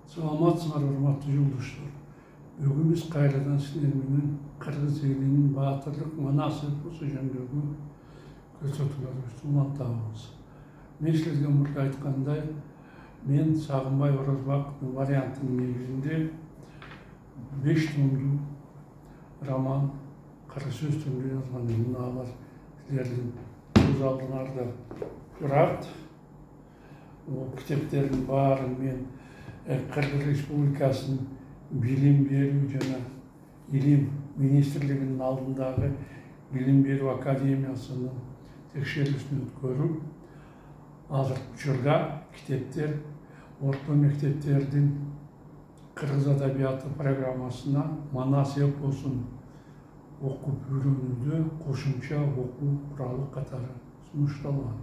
Саламатсыңар, урматтуу жолдоштор. Бүгүн биз кайрадан силер менен кыргыз элинин баатырлык манас эпосу жөнүндөгү көрсөтүүлөрүбүздү улантабыз. Мен силерге мурда айткандай, мен Сагынбай Орозбаковдун вариантынын негизинде 5 томдуу роман кыргыз сөз түрүндө жазган. Муналар силердин көз алдыңарда турат. Бул китептердин баарын мен Кыргыз Республикасынын билим берүү жана илим министрлигинин алдындагы билим берүү академиясынын текшерүүсүн өткөрүп, азыркы учурда китептер орто мектептердин кыргыз адабияты программасына манас эпосун окуп үйрөнүүдө кошумча окуу куралы катары сунушталган.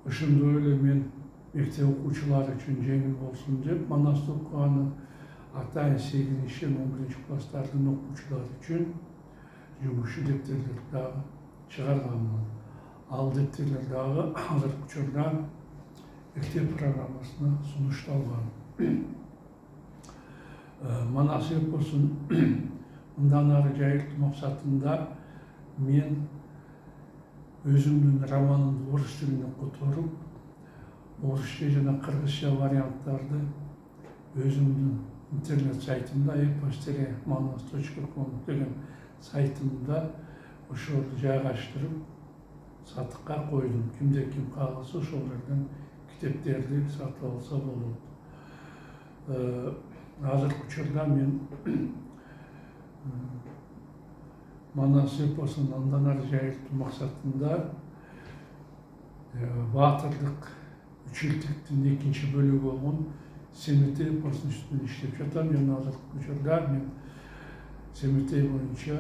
Ошондой эле мен мектеп окуучулары үчүн жеңил болсун деп манасты окуганы атайын 8-11 класстардын окуучулары үчүн жумушчу дептерлерди дагы чыгарганмын. Ал дептерлер дагы азыркы учурда мектеп программасына сунушталган. Манас эпосун мындан ары жайылтуу максатында мен өзүмдүн романымды орус тилине которуп, орусча жана кыргызча варианттарды өзүмдүн интернет сайтымда epos-manas.com деген сайтымда ошолорду жайгаштырып сатыкка койдум. Кимде ким кааласа ошолордон китептерди сатып алса болот. Азыркы учурда мен манас эпосун андан ары жайылтуу максатында баатырлык үчүлтүктүн 2-нчи бөлүгү болгон Семетей эпосунун үстүнөн иштеп жатам. Жана азыркы учурда мен Семетей боюнча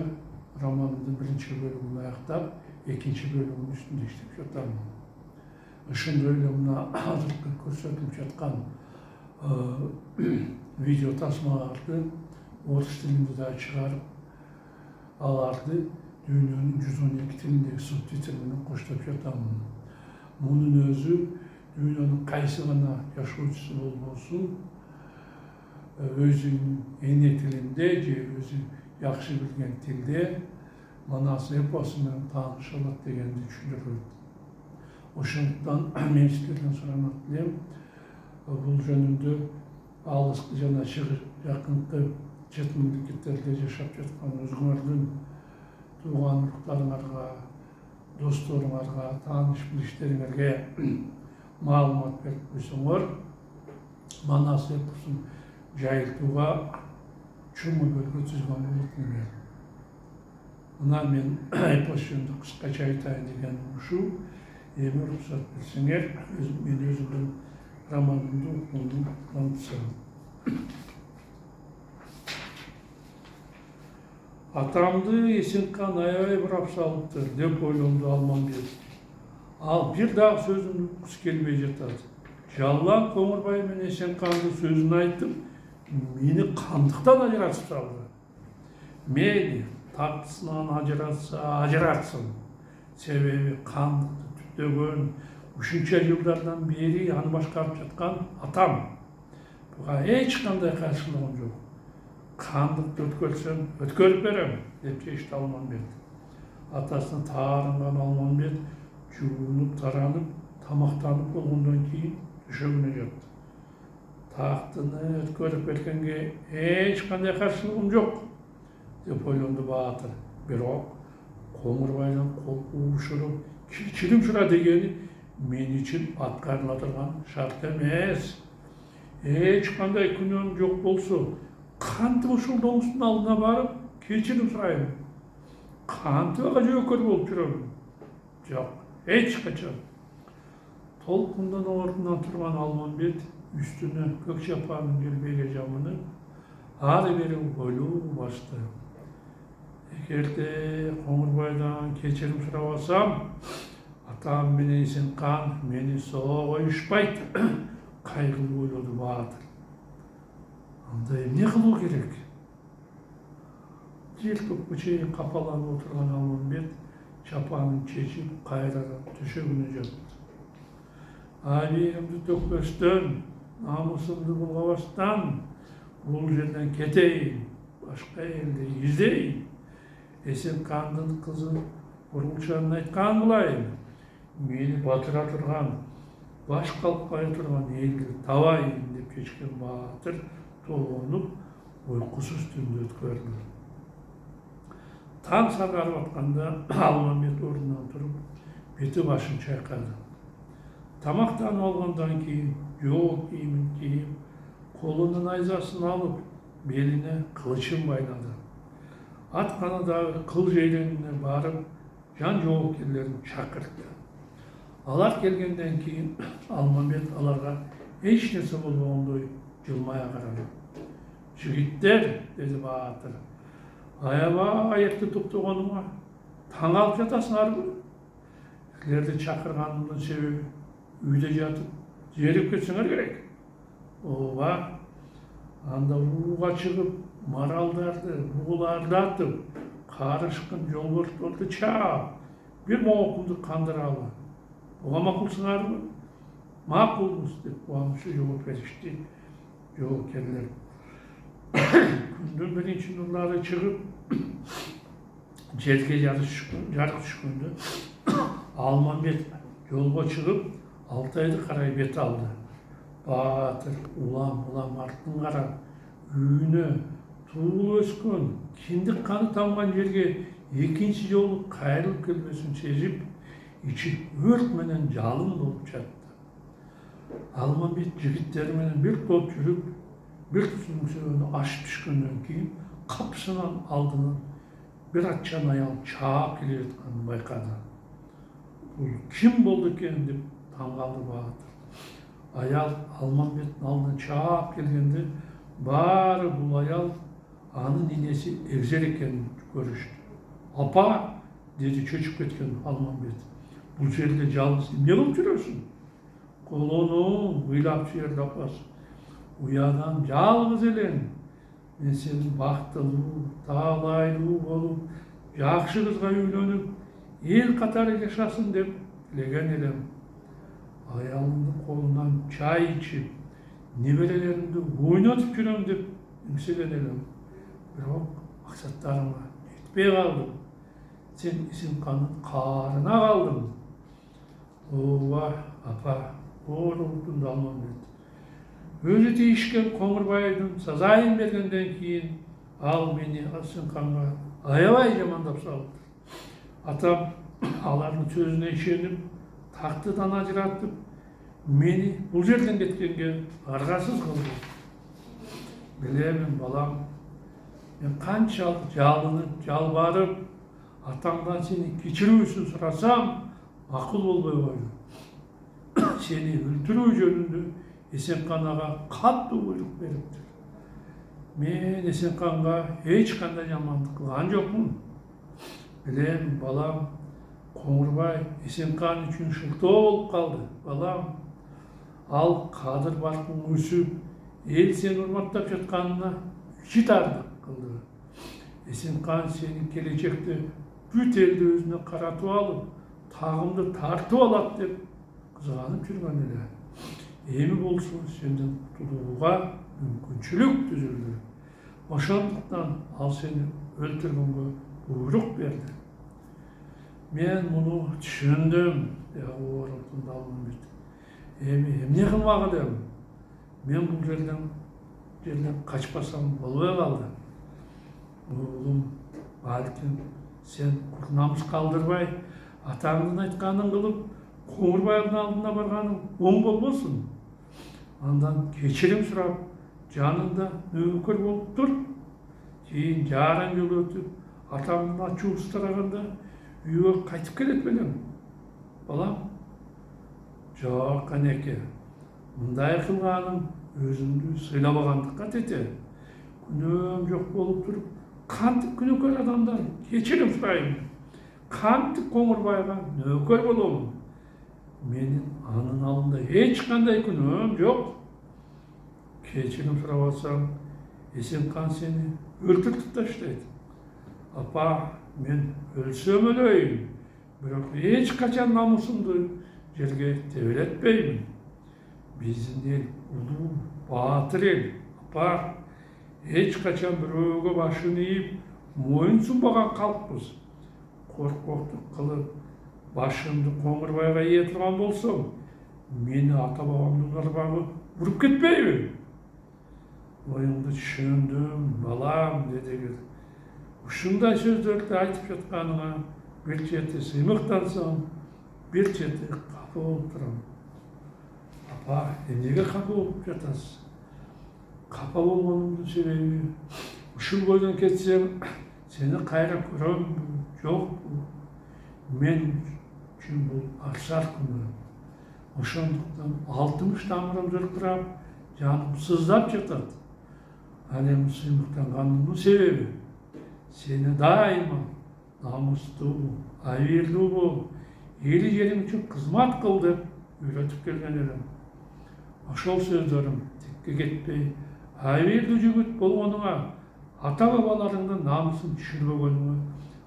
романымдын 1-нчи бөлүгүн аяктап, 2-нчи бөлүгүнүн үстүндө иштеп жатам. Ошондой эле мына азыркы көрсөтүлүп жаткан видео тасмаларды орус тилинде да чыгарып, аларды дүйнөнүн 112 тилиндеги субтитр менен коштоп жатамын. Мунун өзү дүйнөнүн кайсы гана жашоочусу болбосун, өзүнүн эне тилинде же өзү жакшы билген тилде манас эпосу менен тааныша алат дегенди түшүндүрөт. Ошондуктан мен силерден суранат элем, бул жөнүндө алыскы жана жакынкы чет мамлекеттерде жашап жаткан өзүңөрдүн тууган уруктарыңарга, досторуңарга, тааныш билиштериңерге маалымат берип койсоңор, манас эпосун жайылтууга чуң өбөлгө түзгөн болот. Мына мен эпос жөнүндө кыскача айтайын дегеним ушул. Эми уруксат берсеңер, мен өзүмдүн романымды окуумду танытсам. Атамды Эсенкан аябай бурап салыптыр деп ойлонду Алмамбет. Ал бир дагы сөзүн уккусу келбей жатат. Жаллан Коңурбай менен Эсенкандын сөзүн айтып, мени кандыктан ажыратып салды. Мени тактысынан ажыратса ажыратсын. Себеби кандыкты түптөгөн ушунча жылдардан бери аны башкарып жаткан атам. Буга эч кандай каршылыгым жок. Кандыкты өткөрсөм, өткөрүп берем деп чечти Алмамбет. Атасына таарынган Алмамбет жуунуп, таранып, тамактанып болгондон кийин төшөгүнө жатты. Тактыны өткөрүп бергенге эч кандай каршылыгым жок деп ойлонду баатыр. Бирок Коңурбайдан кол уушуруп, кечирим сура дегени мен үчүн аткарыла турган шарт эмес. Эч кандай күнөөм жок болсо, кантип ушул доңуздун алдына барып кечирим сурайм? Кантип ага жоокөр болуп жүрөм? Жок, эч качан. Толкундан ордунан турган Алмамбет үстүнө көк чапанын желбеге жамынып, ары бери ойлоо башты. Эгерде Коңурбайдан кечирим сурабасам, атам менен Эсенкан мени соо коюшпайт, кайгылуу ойлоду баатыр. Анда эмне кылуу керек? Желпип чейин капаланып отурган Алмамбет чапанын чечип, кайрадан төшөгүнө жатты. Abiyerimdi tökböstön, namusumdu bulgabastan, bul жерден кетейин, башка элди издейин. Эсенкандын кызы Бургучанын айткан кылайын. Мени батыра турган, баш калкпай турган элди табайын деп чечкен баатыр тоонуп, уйкусуз түндү өткөрдү. Таң саргарып атканда Алмамбет ордунан туруп, бети башын чайкады. Тамактанып алгандан кийин жол кийимин кийип, колунун найзасын алып, белине кылычын байлады. Атканадагы кыл жейленине барып, жан жоокерлерин чакыртты. Алар келгенден кийин Алмамбет аларга эч нерсе болбогондой жылмая карады. Жигиттер, деди баатыр, аябай аякты топтогонума таң алып жатасыңарбы? Силерди чакырганымдын себеби үйдө жатып, жерип кетсеңер керек. Ооба, анда ууга чыгып, маралдарды, бугуларды атып, карышкын жолборстолду чаап, бир моокумду кандыралы. Буга макулсыңарбы? Макулбуз деп кубанычы жооп беришти жоокерлер. Күндүн биринчи нурлары чыгып, жерге жарык түшкөндө Алмамбет жолго чыгып, Алтайды карай бет алды. Баатыр улам арттын карап, үйүнө туулуп өскөн, киндик каны тамган жерге экинчи жолу кайрылып келбесин сезип, ичи өрт менен жалын болуп жатты. Алмамбет жигиттери менен бир топ жүрүп, бир түзүмсөөнү ашып түшкөндөн кийин капсынын алдынан бир атчан аял чаап келе жатканын байкады. Бул ким болду экен деп таң калды баатыр. Аял Алмамбеттин алдына чаап келгенде, баары бул аял анын инеси Эвзер экенин көрүштү. Апа, деди чөчүп кеткен Алмамбет. Бул жерде жалгыз эмне кылып жүрөсүң? Колону ыйлап жиберди апасы. Уядан жалгыз элем. Мен сени бактылуу, таалайлуу болуп, жакшы кызга үйлөнүп, эл катары жашасын деп тилеген элем. Аялымдын колунан чай ичип, неберелеримди ойнотуп жүрөм деп үмсеген элем. Бирок максаттарыма жетпей калдым. Сен Эсенкандын каарына калдың. Ооба, апа, оор улуттун Алмамбет. Өзү тийишкен Коңурбайдын сазайын бергенден кийин ал мени Эсенканга аябай жамандап салды. Атам алардын сөзүнө ишенип, тактыдан ажыратып, мени бул жерден кеткенге аргасыз кылды. Билемин балам, мен канчалык жалынып, жалбарып, атаңдан сени кечирүүсүн сурасам, макул болбой койду. Сени өлтүрүү жөнүндө Эсенканага катуу буйрук бериптир. Мен Эсенканга эч кандай жамандык кылган жокмун. Билем, балам, Коңурбай Эсенкан үчүн шылтоо болуп калды. Балам, ал кадыр баркын өсүп, эл сени урматтап жатканына житардык кылды. Эсенкан сени келечекте бүт элди өзүнө каратып алып, тагымды тартып алат деп кызганып жүргөн эле. Эми болсо сенден кутулууга мүмкүнчүлүк түзүлдү. Ошондуктан ал сени өлтүргөнгө буйрук берди. Мен муну түшүндүм, деп оор улуттун Алмамбет. Эми эмне кылмак элем? Мен бул жерден качпасам болбой калды. Уулум, балким сен намыс калдырбай, атаңдын айтканын кылып, Коңурбайдын алдына барганың оң болбосун. Андан кечирим сурап, жанында нөөкөр болуп тур. Кийин жарым жыл өтүп, атамдын ачуусу тараганда үйгө кайтып келет белем. Балам, жок канеке, мындай кылганым өзүмдү сыйлабагандыкка тете. Күнөөм жок болуп туруп, кантип күнөөкөр адамдан кечирим сурайм? Кантип Коңурбайга нөөкөр болом? Менин анын алдында эч кандай күнөөм жок. Кечирим сурап алсаң, Эсенкан сени өлтүртүп таштайт. Апа, мен өлсөм өлөйүн, бирок эч качан намусумду жерге тебелетпеймин. Биздин эл улуу, баатыр эл. Апа, эч качан бирөөгө башын ийип, моюн сунбаган калкпыз. Коркоктук кылып, башымды Коңурбайга ие турган болсом, мени ата бабамдын арбагы уруп кетпейби? Оюңду түшүндүм, балам, деди. Ушундай сөздөрдү айтып жатканыңа бир чети сыймыктансам, бир чети капа болуп турам. Апа, эмнеге капа болуп жатасыз? Капа болгонумдун себеби, ушул бойдон кетсем, сени кайра көрөмбү, жокпу? Мен үчүн бул арсар күнү. Ошондуктан 60 тамырым зыркырап, жаным сыздап жатат. Ал эми сыймыктангандын себеби, сени дайыма намустуу, абийирлүү бол, эли жериң үчүн кызмат кыл деп үйрөтүп келген элем. Ошол сөздөрүм текке кетпей, абийирлүү жигит болгонуңа, ата бабаларыңдын намысын түшүрбөгөнүңө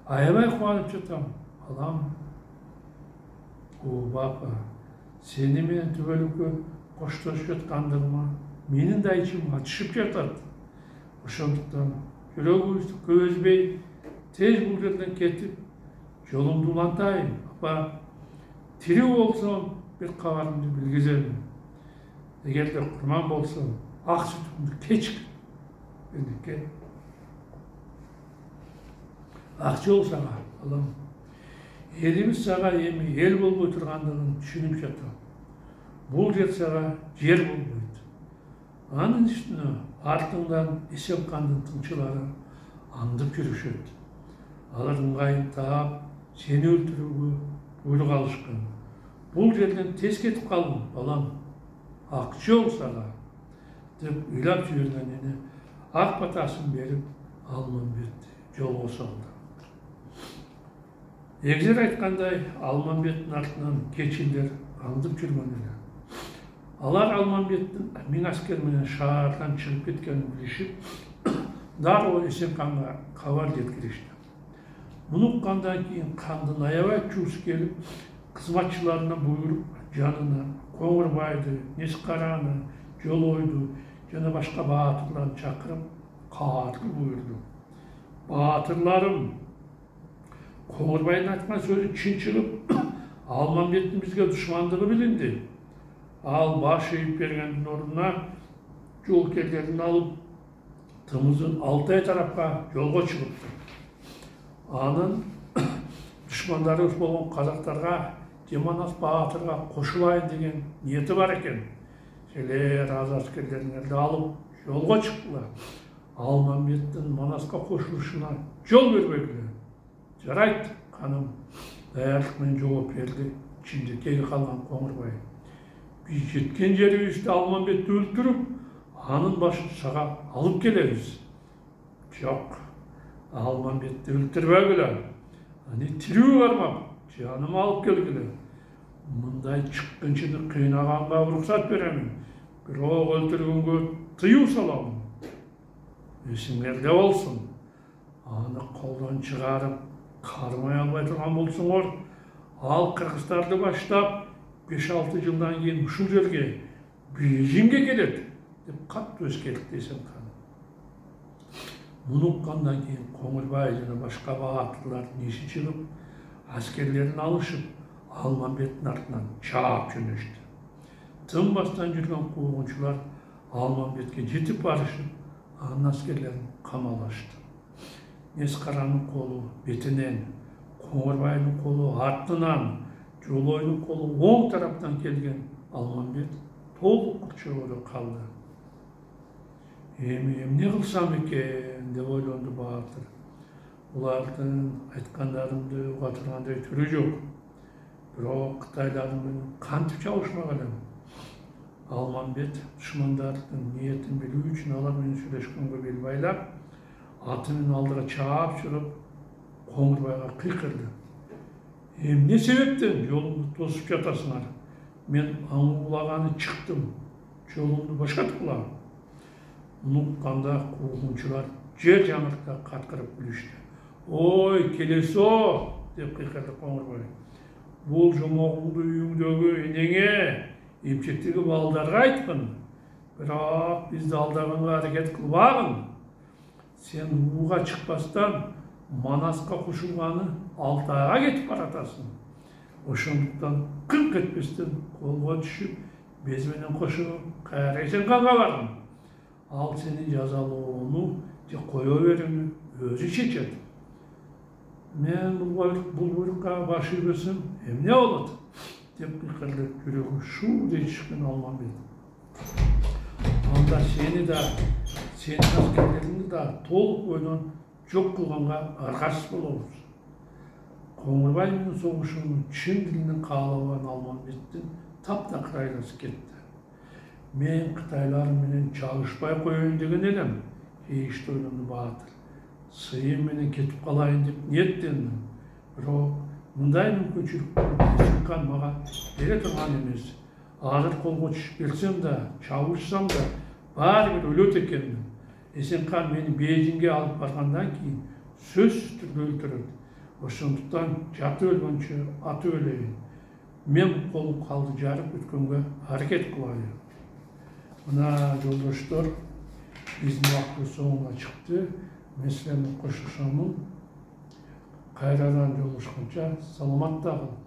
аябай кубанып жатам. Балам, бапа, сени менен түбөлүккө коштошуп жаткандыгыма менин да ичим ачышып жатат. Ошондуктан жүрөгүбүздү көп өзбөй, тез бул жерден кетип, жолумду улантайын. Апа, тирүү болсом, бир кабарымды билгиземин. Эгерде курман болсом, ак сүтүмдү кечкир. Эндикке ак жол сага, балам. Элибиз сага эми эл болбой тургандыгын түшүнүп жатам. Бул жер сага жер болбойт. Анын үстүнө артыңдан Эсенкандын тыңчылары аңдып жүрүшөт. Алар ыңгайын таап, сени өлтүрүүгө буйрук алышкан. Бул жерден тез кетип калгын, балам. Ак жол сага, деп ыйлап жиберген эне ак батасын берип, Алмамбетти жолго салды. Эгзер айткандай, Алмамбеттин артынан кечилдер аңдып жүргөн эле. Алар Алмамбеттин 1000 аскер менен шаардан чыгып кеткенин билишип, дароо Эсенканга кабар жеткиришти. Муну уккандан кийин кандын аябай чуусу келип, кызматчыларына буйруп, жанына Коңурбайды, Нескараны, Жолойду жана башка баатырларды чакырып, катуу буйрду. Баатырларым, Коңурбайдын айткан сөзү чын чыгып, Алмамбеттин бизге душмандыгы билинди. Ал баш ийип бергендин ордуна жоокерлерин алып, тымызын Алтай тарапка жолго чыгыптыр. Анын душмандарыбыз болгон казактарга, Жеманас баатырга кошулайын деген ниети бар экен. Желер аз аскерлериңерди алып жолго чыктылар. Алмамбеттин Манаска кошулушуна жол бербегиле. Жарайт, каным, даярдык менен жооп берди. Ичинде кеги калган Коңурбай. Биз жеткен жерибизде Алмамбетти өлтүрүп, анын башын сага алып келебиз. Жок, Алмамбетти өлтүрбөгүлө. Аны тирүү кармап, жаным алып келгиле. Мындай чыккынчыны кыйнаганга уруксат беремин. Бирок өлтүргөнгө тыюу саламын. Эсиңерде болсун. Аны колдон чыгарып, кармай албай турган болсоңор, ал кыргыздарды баштап 5-6 жылдан кийин ушул жерге Бейжиңге келет, деп катуу эскертти Эсенкан. Муну уккандан кийин Коңурбай жана башка баатырлардын иши чыгып, аскерлерин алышып, Алмамбеттин артынан чаап жөнөштү. Тынбастан жүргөн куугунчулар Алмамбетке жетип барышып, анын аскерлерин камалашты. Нескаранын колу бетинен, Коңурбайдын колу артынан, Жолойдун колу оң тараптан келген Алмамбет толук курчоодо калды. Эми эмне кылсам экен деп ойлонду баатыр. Булардын айткандарымды уга тургандай түрү жок. Бирок Кытайлардын менен кантип чабышмак элем. Алмамбет душмандардын ниетин билүү үчүн алар менен сүйлөшкөнгө бел байлап, аты менен алдыга чаап чыгып, Коңурбайга кыйкырды. Эмне себептен жолумду тосуп жатасыңар? Мен аңгулаганы чыктым. Жолумду башкаткыла. Муну укканда куугунчулар жер жаңырыкта каткырып күлүштү. Ой, келесо, деп кыйкырды Коңурбай. Бул жомогуңду үйүңдөгү энеңе, емчектегі балдарға айтқын, бірақ бізді алдағанға әрекет қылбағын. Сен уға шықпастан Манасқа қосылғаны Алтайға кетіп баратасың. Ошондуктан қырқ етпестен қолға түшіп, безменен қошылып, Есенқанға бардың. Ал сені жазалауыны же қоя беруіні өзі шешеді. Мен бұл бұйрыққа баш үйбесім, эмне болады? Деп қиқырлы жүрегі шу дей шыққан Алмамбет. Анда сені да, сенің аскерлеріңді да толық ойынан жоқ қылғанға арқасыз боламыз. Қоңырбай менің соғышының шын ділінің қалауын Алмамбеттің тап-тақыр айласы кетті. Мен Қытайларменен чалышпай қойын деген едім, ешті ойланды батыр. Сыйым менен кетіп қалайын деп ниеттендім. Бірақ мындай мүмкіншілік Есенқан маға бере тұрған емес. Азыр қолға түшіп келсем да, чабышсам да, бәрібір өлет екенмін. Есенқан мені Бейжіңге алып барғандан кейін сөзсіз түрде өлтіреді. Ошондуктан жаты өлгенше аты өлейін. Мен қолым қалды жарып өткенге әрекет қылайын. Мына жолдаштар, біздің уақыты соңына шықты. Мен сіздермен қоштасамын. Қайрадан жолығышқанша саламатта қалың.